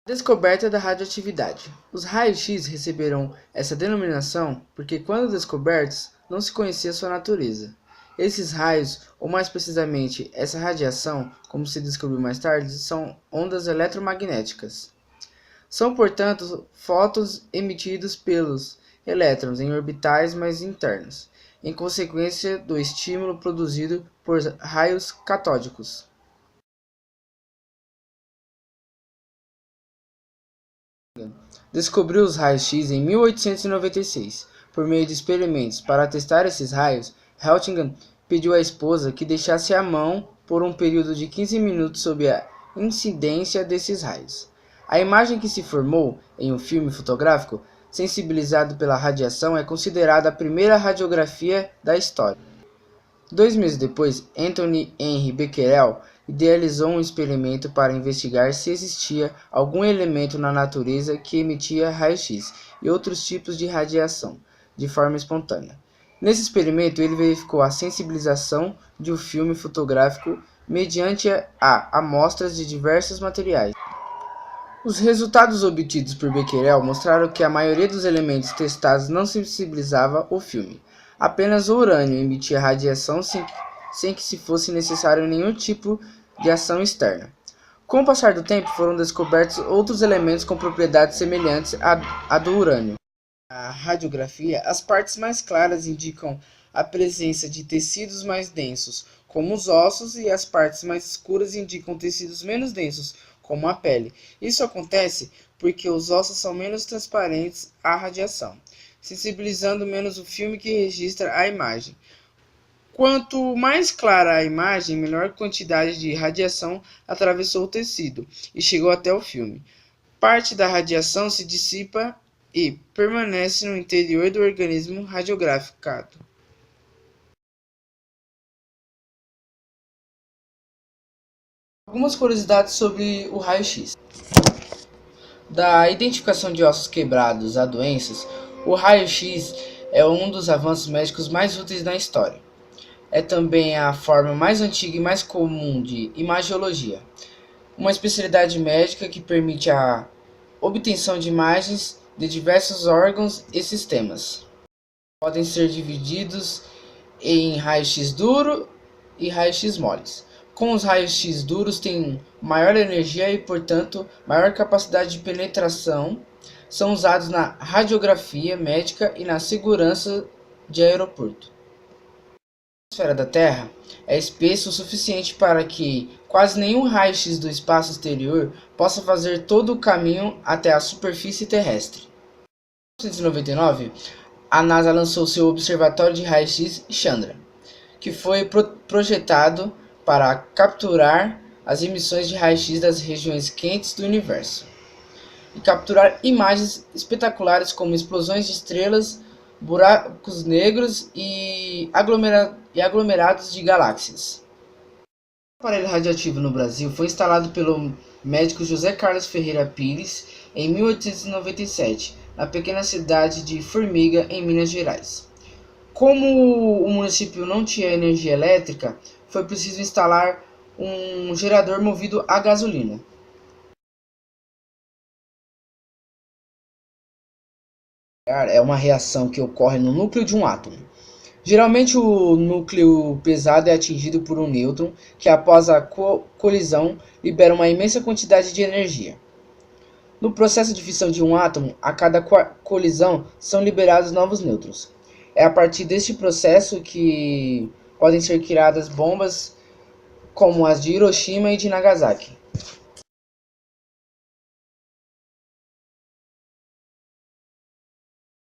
Descoberta da radioatividade. Os raios-x receberam essa denominação porque, quando descobertos, não se conhecia sua natureza. Esses raios, ou mais precisamente essa radiação, como se descobriu mais tarde, são ondas eletromagnéticas. São, portanto, fótons emitidos pelos elétrons em orbitais mais internos, em consequência do estímulo produzido por raios catódicos. Descobriu os raios-x em 1896. Por meio de experimentos para testar esses raios, Roentgen pediu à esposa que deixasse a mão por um período de 15 minutos sob a incidência desses raios. A imagem que se formou em um filme fotográfico sensibilizado pela radiação é considerada a primeira radiografia da história. 2 meses depois, Anthony Henry Becquerel idealizou um experimento para investigar se existia algum elemento na natureza que emitia raio-x e outros tipos de radiação de forma espontânea. Nesse experimento, ele verificou a sensibilização de um filme fotográfico mediante a amostras de diversos materiais. Os resultados obtidos por Becquerel mostraram que a maioria dos elementos testados não sensibilizava o filme. Apenas o urânio emitia radiação sem que se fosse necessário nenhum tipo de ação externa. Com o passar do tempo, foram descobertos outros elementos com propriedades semelhantes à do urânio. Na radiografia, as partes mais claras indicam a presença de tecidos mais densos, como os ossos, e as partes mais escuras indicam tecidos menos densos, como a pele. Isso acontece porque os ossos são menos transparentes à radiação, sensibilizando menos o filme que registra a imagem. Quanto mais clara a imagem, menor quantidade de radiação atravessou o tecido e chegou até o filme. Parte da radiação se dissipa e permanece no interior do organismo radiografado. Algumas curiosidades sobre o raio-x. Da identificação de ossos quebrados a doenças, o raio-x é um dos avanços médicos mais úteis na história. É também a forma mais antiga e mais comum de imagiologia, uma especialidade médica que permite a obtenção de imagens de diversos órgãos e sistemas. Podem ser divididos em raio-x duro e raio-x moles. Com os raios-x duros têm maior energia e, portanto, maior capacidade de penetração. São usados na radiografia médica e na segurança de aeroporto. A atmosfera da Terra é espessa o suficiente para que quase nenhum raio-x do espaço exterior possa fazer todo o caminho até a superfície terrestre. Em 1999, a NASA lançou seu Observatório de Raio-X Chandra, que foi projetado para capturar as emissões de raio-x das regiões quentes do universo e capturar imagens espetaculares como explosões de estrelas, buracos negros e aglomerados de galáxias. O aparelho radioativo no Brasil foi instalado pelo médico José Carlos Ferreira Pires em 1897, na pequena cidade de Formiga, em Minas Gerais. Como o município não tinha energia elétrica, foi preciso instalar um gerador movido a gasolina. É uma reação que ocorre no núcleo de um átomo. Geralmente o núcleo pesado é atingido por um nêutron, que após a colisão libera uma imensa quantidade de energia. No processo de fissão de um átomo, a cada colisão são liberados novos nêutrons. É a partir deste processo que podem ser criadas bombas como as de Hiroshima e de Nagasaki.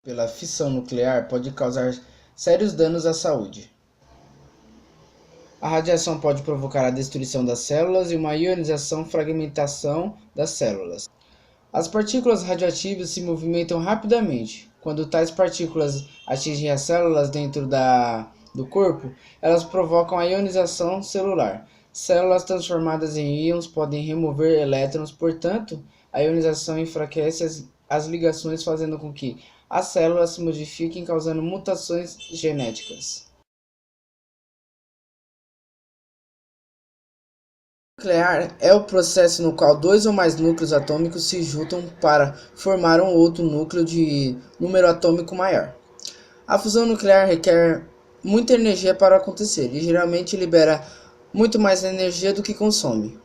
Pela fissão nuclear pode causar sérios danos à saúde. A radiação pode provocar a destruição das células e uma ionização fragmentação das células. As partículas radioativas se movimentam rapidamente. Quando tais partículas atingem as células dentro do corpo, elas provocam a ionização celular. Células transformadas em íons podem remover elétrons, portanto, a ionização enfraquece as ligações, fazendo com que as células se modifiquem, causando mutações genéticas. Nuclear é o processo no qual dois ou mais núcleos atômicos se juntam para formar um outro núcleo de número atômico maior. A fusão nuclear requer muita energia para acontecer e geralmente libera muito mais energia do que consome.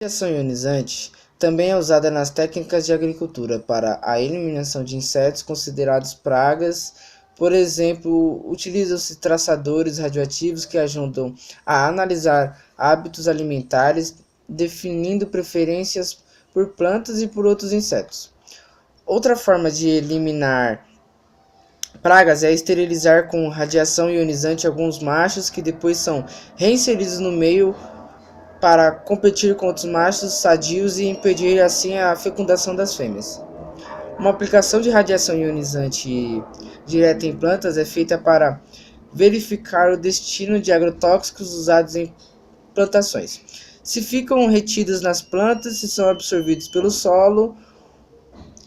A radiação ionizante também é usada nas técnicas de agricultura para a eliminação de insetos considerados pragas. Por exemplo, utilizam-se traçadores radioativos que ajudam a analisar hábitos alimentares, definindo preferências por plantas e por outros insetos. Outra forma de eliminar pragas é esterilizar com radiação ionizante alguns machos que depois são reinseridos no meio para competir com outros machos sadios e impedir assim a fecundação das fêmeas. Uma aplicação de radiação ionizante direta em plantas é feita para verificar o destino de agrotóxicos usados em plantações. Se ficam retidos nas plantas, se são absorvidos pelo solo.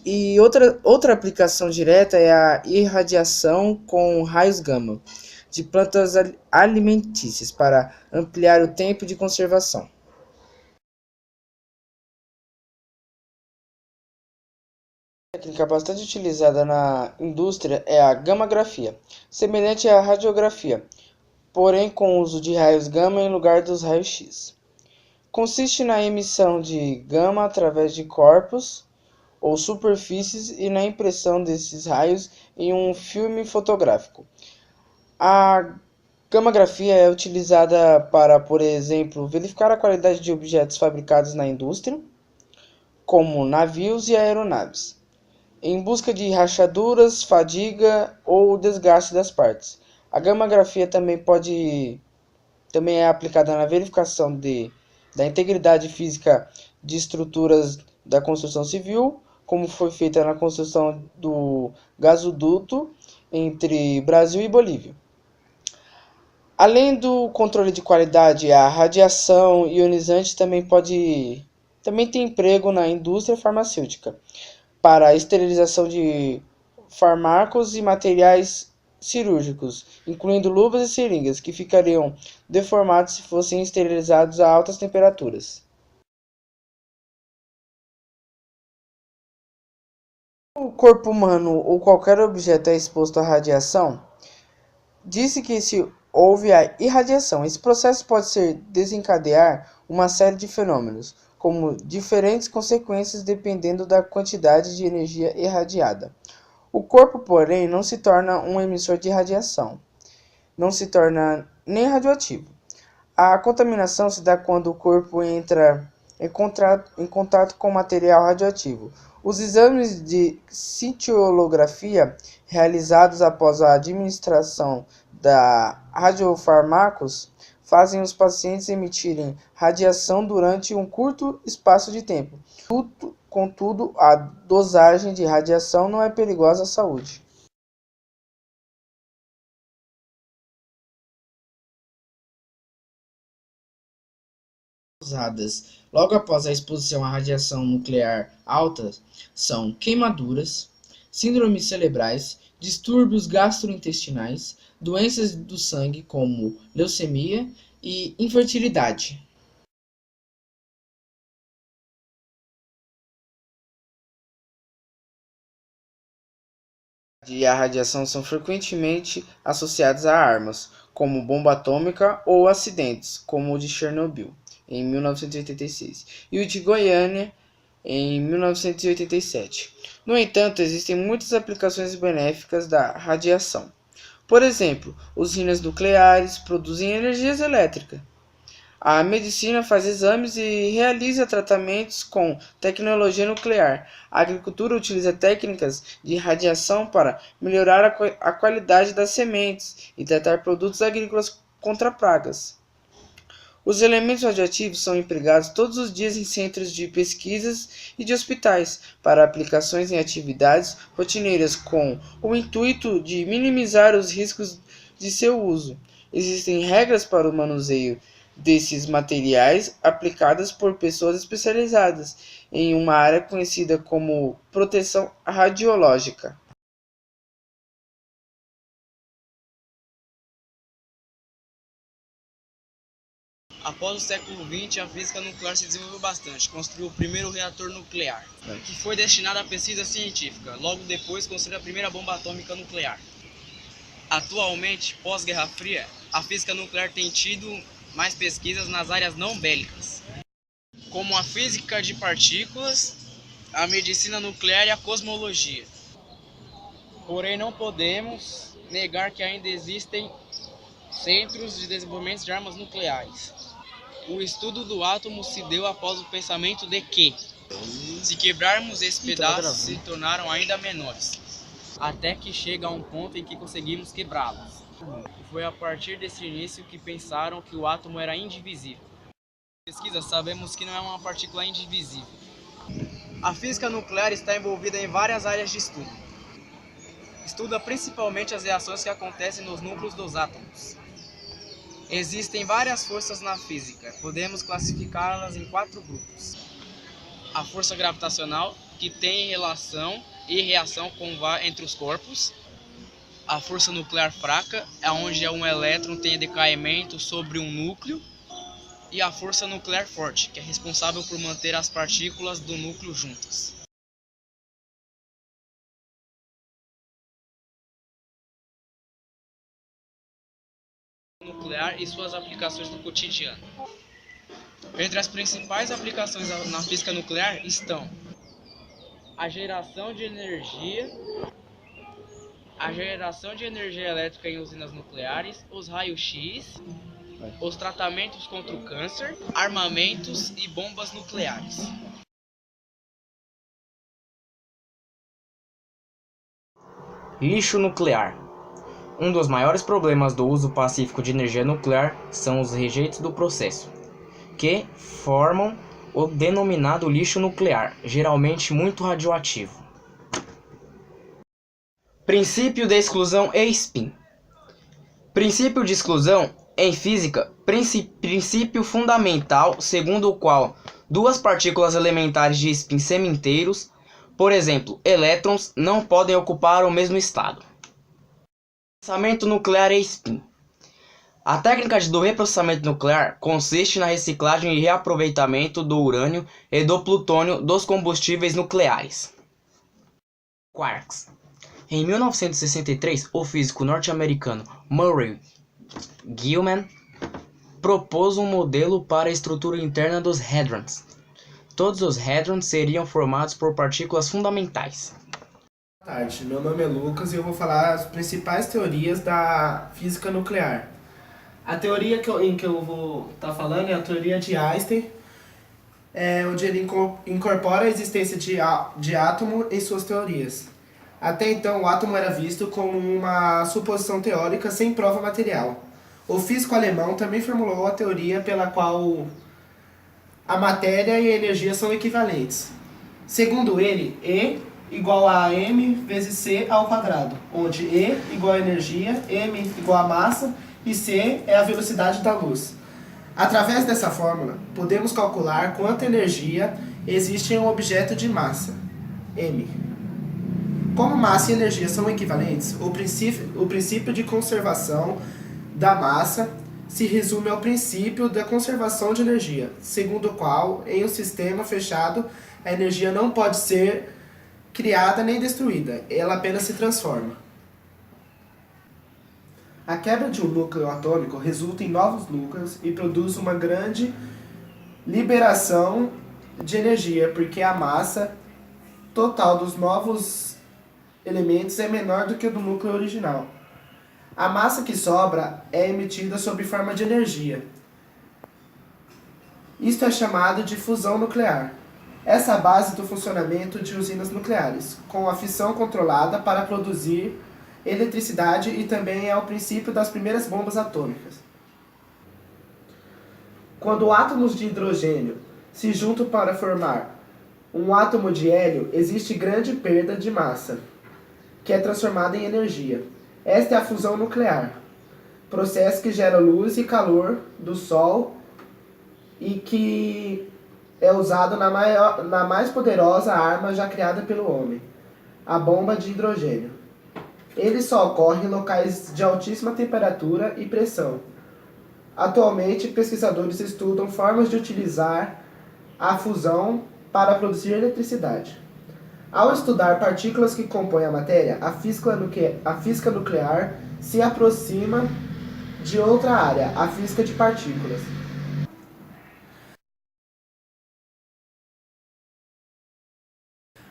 E outra aplicação direta é a irradiação com raios gama de plantas alimentícias para ampliar o tempo de conservação. Uma técnica bastante utilizada na indústria é a gammagrafia, semelhante à radiografia, porém com o uso de raios gama em lugar dos raios X. Consiste na emissão de gama através de corpos ou superfícies e na impressão desses raios em um filme fotográfico. A gammagrafia é utilizada para, por exemplo, verificar a qualidade de objetos fabricados na indústria, como navios e aeronaves, em busca de rachaduras, fadiga ou desgaste das partes. A gammagrafia também é aplicada na verificação da integridade física de estruturas da construção civil, como foi feita na construção do gasoduto entre Brasil e Bolívia. Além do controle de qualidade, a radiação ionizante também tem emprego na indústria farmacêutica para a esterilização de fármacos e materiais cirúrgicos, incluindo luvas e seringas, que ficariam deformados se fossem esterilizados a altas temperaturas. O corpo humano ou qualquer objeto é exposto à radiação, disse que se houve a irradiação, esse processo pode desencadear uma série de fenômenos, como diferentes consequências dependendo da quantidade de energia irradiada. O corpo, porém, não se torna um emissor de radiação, não se torna nem radioativo. A contaminação se dá quando o corpo entra em contato com material radioativo. Os exames de cintilografia realizados após a administração da radiofármacos fazem os pacientes emitirem radiação durante um curto espaço de tempo. Contudo, a dosagem de radiação não é perigosa à saúde. Causadas logo após a exposição à radiação nuclear alta são queimaduras, síndromes cerebrais, distúrbios gastrointestinais, doenças do sangue como leucemia e infertilidade. E a radiação são frequentemente associadas a armas, como bomba atômica ou acidentes, como o de Chernobyl, em 1986, e o de Goiânia, em 1987. No entanto, existem muitas aplicações benéficas da radiação. Por exemplo, usinas nucleares produzem energia elétrica. A medicina faz exames e realiza tratamentos com tecnologia nuclear. A agricultura utiliza técnicas de radiação para melhorar a qualidade das sementes e tratar produtos agrícolas contra pragas. Os elementos radioativos são empregados todos os dias em centros de pesquisas e de hospitais para aplicações em atividades rotineiras com o intuito de minimizar os riscos de seu uso. Existem regras para o manuseio desses materiais aplicadas por pessoas especializadas em uma área conhecida como proteção radiológica. Após o século XX, a física nuclear se desenvolveu bastante, construiu o primeiro reator nuclear, que foi destinado à pesquisa científica. Logo depois, construiu a primeira bomba atômica nuclear. Atualmente, pós-Guerra Fria, a física nuclear tem tido mais pesquisas nas áreas não bélicas, como a física de partículas, a medicina nuclear e a cosmologia. Porém, não podemos negar que ainda existem centros de desenvolvimento de armas nucleares. O estudo do átomo se deu após o pensamento de que, se quebrarmos esses pedaços, se tornaram ainda menores, até que chega a um ponto em que conseguimos quebrá-los. Foi a partir desse início que pensaram que o átomo era indivisível. Em pesquisa, sabemos que não é uma partícula indivisível. A física nuclear está envolvida em várias áreas de estudo. Estuda principalmente as reações que acontecem nos núcleos dos átomos. Existem várias forças na física, podemos classificá-las em 4 grupos. A força gravitacional, que tem relação e reação entre os corpos. A força nuclear fraca, é onde um elétron tem decaimento sobre um núcleo. E a força nuclear forte, que é responsável por manter as partículas do núcleo juntas. Nuclear e suas aplicações no cotidiano. Entre as principais aplicações na física nuclear estão a geração de energia elétrica em usinas nucleares, os raios-x, os tratamentos contra o câncer, armamentos e bombas nucleares. Lixo nuclear. Um dos maiores problemas do uso pacífico de energia nuclear são os rejeitos do processo, que formam o denominado lixo nuclear, geralmente muito radioativo. Princípio de exclusão e spin. Princípio de exclusão, em física, princípio fundamental segundo o qual duas partículas elementares de spin semi-inteiros, por exemplo, elétrons, não podem ocupar o mesmo estado. Processamento nuclear e spin. A técnica do reprocessamento nuclear consiste na reciclagem e reaproveitamento do urânio e do plutônio dos combustíveis nucleares. Quarks. Em 1963, o físico norte-americano Murray Gell-Mann propôs um modelo para a estrutura interna dos hadrons. Todos os hadrons seriam formados por partículas fundamentais. Boa tarde, meu nome é Lucas e eu vou falar as principais teorias da física nuclear. A teoria em que eu vou estar falando é a teoria de Einstein, onde ele incorpora a existência de átomo em suas teorias. Até então, o átomo era visto como uma suposição teórica sem prova material. O físico alemão também formulou a teoria pela qual a matéria e a energia são equivalentes. Segundo ele, E igual a m vezes c ao quadrado, onde E igual a energia, m igual a massa e c é a velocidade da luz. Através dessa fórmula, podemos calcular quanta energia existe em um objeto de massa, m. Como massa e energia são equivalentes, o princípio de conservação da massa se resume ao princípio da conservação de energia, segundo o qual, em um sistema fechado, a energia não pode ser criada nem destruída, ela apenas se transforma. A quebra de um núcleo atômico resulta em novos núcleos e produz uma grande liberação de energia, porque a massa total dos novos elementos é menor do que a do núcleo original. A massa que sobra é emitida sob forma de energia. Isto é chamado de fusão nuclear. Essa é a base do funcionamento de usinas nucleares, com a fissão controlada para produzir eletricidade e também é o princípio das primeiras bombas atômicas. Quando átomos de hidrogênio se juntam para formar um átomo de hélio, existe grande perda de massa, que é transformada em energia. Esta é a fusão nuclear, processo que gera luz e calor do Sol e que é usado na mais poderosa arma já criada pelo homem, a bomba de hidrogênio. Ele só ocorre em locais de altíssima temperatura e pressão. Atualmente, pesquisadores estudam formas de utilizar a fusão para produzir eletricidade. Ao estudar partículas que compõem a matéria, a física nuclear se aproxima de outra área, a física de partículas.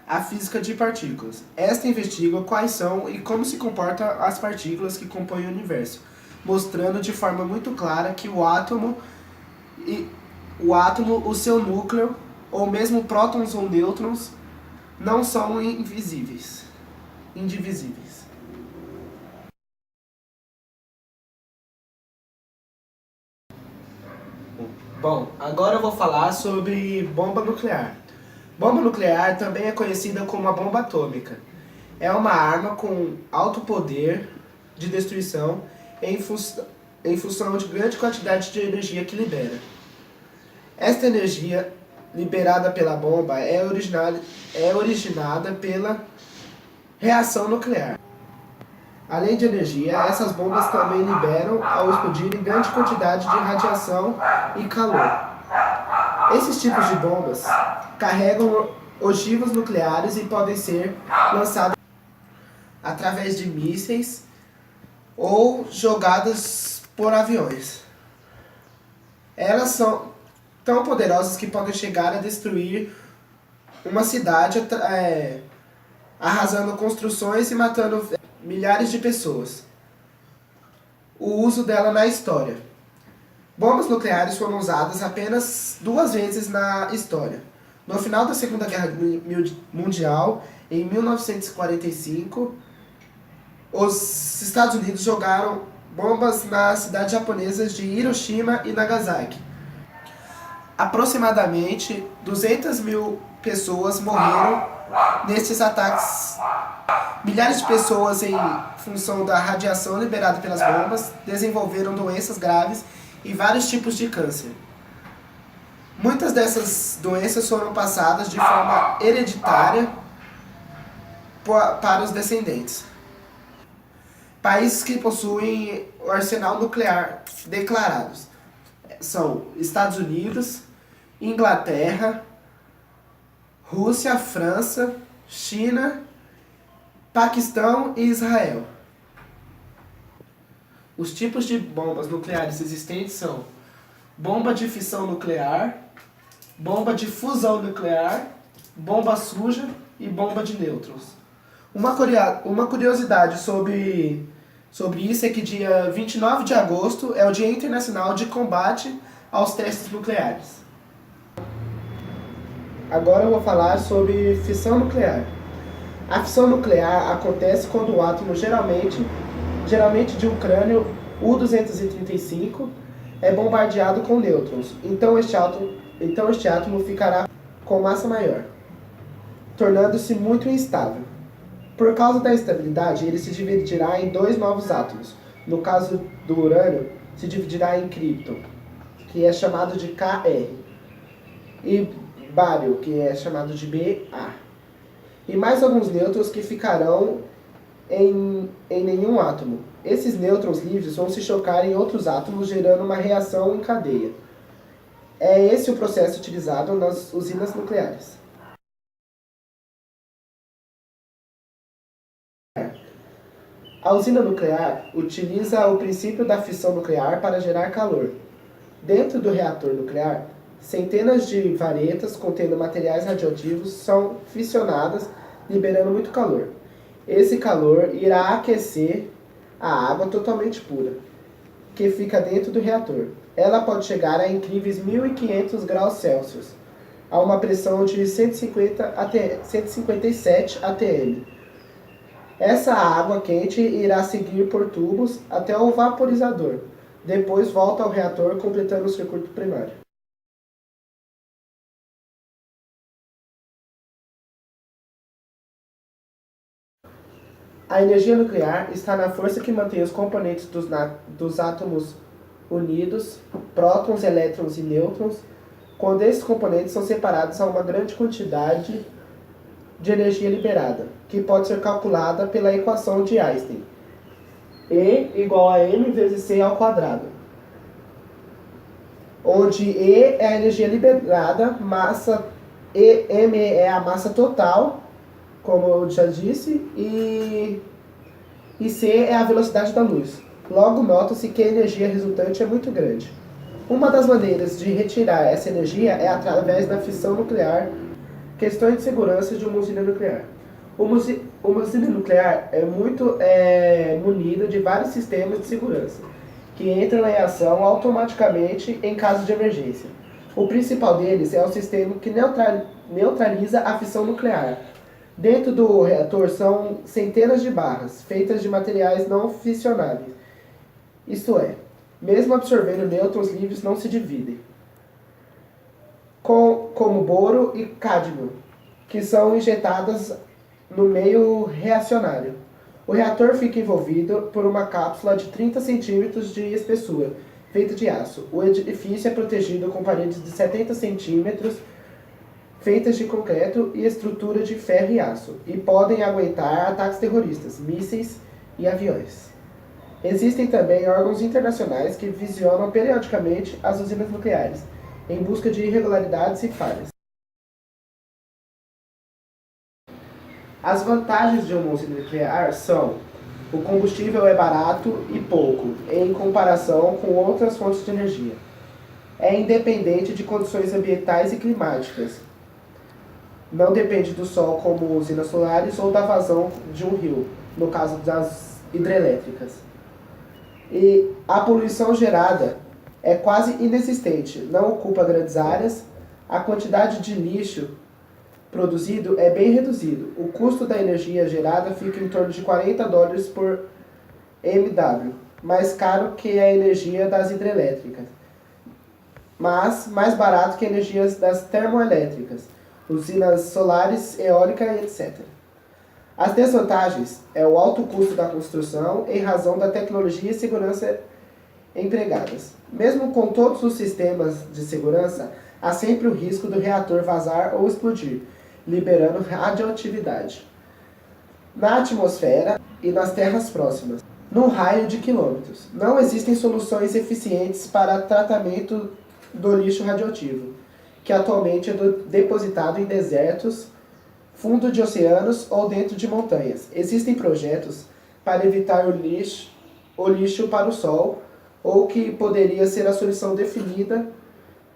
A física de partículas. Esta investiga quais são e como se comportam as partículas que compõem o universo, mostrando de forma muito clara que o átomo, o seu núcleo, ou mesmo prótons ou nêutrons, não são indivisíveis. Bom, agora eu vou falar sobre bomba nuclear. Bomba nuclear também é conhecida como a bomba atômica. É uma arma com alto poder de destruição em função de grande quantidade de energia que libera. Esta energia liberada pela bomba é originada pela reação nuclear. Além de energia, essas bombas também liberam, ao explodirem, grande quantidade de radiação e calor. Esses tipos de bombas carregam ogivas nucleares e podem ser lançadas através de mísseis ou jogadas por aviões. Elas são tão poderosas que podem chegar a destruir uma cidade, arrasando construções e matando milhares de pessoas. O uso dela na história. Bombas nucleares foram usadas apenas 2 vezes na história. No final da Segunda Guerra Mundial, em 1945, os Estados Unidos jogaram bombas nas cidades japonesas de Hiroshima e Nagasaki. Aproximadamente 200 mil pessoas morreram nesses ataques. Milhares de pessoas, em função da radiação liberada pelas bombas, desenvolveram doenças graves e vários tipos de câncer. Muitas dessas doenças foram passadas de forma hereditária para os descendentes. Países que possuem o arsenal nuclear declarados são Estados Unidos, Inglaterra, Rússia, França, China, Paquistão e Israel. Os tipos de bombas nucleares existentes são bomba de fissão nuclear, bomba de fusão nuclear, bomba suja e bomba de nêutrons. Uma curiosidade sobre isso é que dia 29 de agosto é o Dia Internacional de Combate aos Testes Nucleares. Agora eu vou falar sobre fissão nuclear. A fissão nuclear acontece quando o átomo, geralmente de um crânio U-235, é bombardeado com nêutrons. Então este átomo ficará com massa maior, tornando-se muito instável. Por causa da instabilidade, ele se dividirá em 2 novos átomos. No caso do urânio, se dividirá em cripton, que é chamado de Kr, e bário, que é chamado de Ba, e mais alguns nêutrons que ficarão em nenhum átomo. Esses nêutrons livres vão se chocar em outros átomos, gerando uma reação em cadeia. É esse o processo utilizado nas usinas nucleares. A usina nuclear utiliza o princípio da fissão nuclear para gerar calor. Dentro do reator nuclear, centenas de varetas contendo materiais radioativos são fissionadas, liberando muito calor. Esse calor irá aquecer a água totalmente pura, que fica dentro do reator. Ela pode chegar a incríveis 1.500 graus Celsius, a uma pressão de 157 atm. Essa água quente irá seguir por tubos até o vaporizador. Depois volta ao reator, completando o circuito primário. A energia nuclear está na força que mantém os componentes dos átomos unidos, prótons, elétrons e nêutrons, quando esses componentes são separados a uma grande quantidade de energia liberada, que pode ser calculada pela equação de Einstein, E igual a m vezes c ao quadrado. onde E é a energia liberada, M é a massa total, como eu já disse, e C é a velocidade da luz. Logo, nota-se que a energia resultante é muito grande. Uma das maneiras de retirar essa energia é através da fissão nuclear. Questões de segurança de uma usina nuclear. Uma usina nuclear é muito munida de vários sistemas de segurança, que entram em ação automaticamente em caso de emergência. O principal deles é o sistema que neutraliza a fissão nuclear. Dentro do reator são centenas de barras, feitas de materiais não fissionáveis. Isto é, mesmo absorvendo nêutrons livres não se dividem. Como boro e cádmio, que são injetadas no meio reacionário. O reator fica envolvido por uma cápsula de 30 centímetros de espessura, feita de aço. O edifício é protegido com paredes de 70 centímetros, feitas de concreto e estrutura de ferro e aço, e podem aguentar ataques terroristas, mísseis e aviões. Existem também órgãos internacionais que visionam periodicamente as usinas nucleares, em busca de irregularidades e falhas. As vantagens de uma usina nuclear são: o combustível é barato e pouco, em comparação com outras fontes de energia. É independente de condições ambientais e climáticas. Não depende do sol como usinas solares ou da vazão de um rio, no caso das hidrelétricas. E a poluição gerada é quase inexistente, não ocupa grandes áreas, a quantidade de lixo produzido é bem reduzido. O custo da energia gerada fica em torno de $40 por MW, mais caro que a energia das hidrelétricas, mas mais barato que a energia das termoelétricas, usinas solares, eólica e etc. As desvantagens é o alto custo da construção em razão da tecnologia e segurança empregadas. Mesmo com todos os sistemas de segurança, há sempre o risco do reator vazar ou explodir, liberando radioatividade na atmosfera e nas terras próximas, num raio de quilômetros. Não existem soluções eficientes para tratamento do lixo radioativo, que atualmente é depositado em desertos, fundo de oceanos ou dentro de montanhas. Existem projetos para evitar o lixo para o sol, ou que poderia ser a solução definida,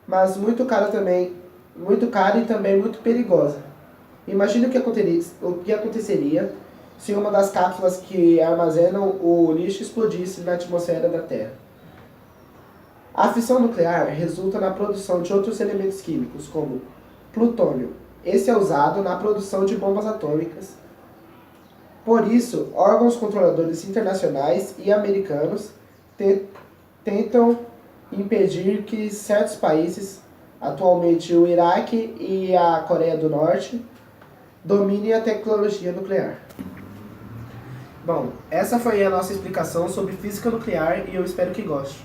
mas muito cara e também muito perigosa. Imagine o que aconteceria se uma das cápsulas que armazenam o lixo explodisse na atmosfera da Terra. A fissão nuclear resulta na produção de outros elementos químicos, como plutônio. Esse é usado na produção de bombas atômicas. Por isso, órgãos controladores internacionais e americanos tentam impedir que certos países, atualmente o Iraque e a Coreia do Norte, dominem a tecnologia nuclear. Bom, essa foi a nossa explicação sobre física nuclear e eu espero que goste.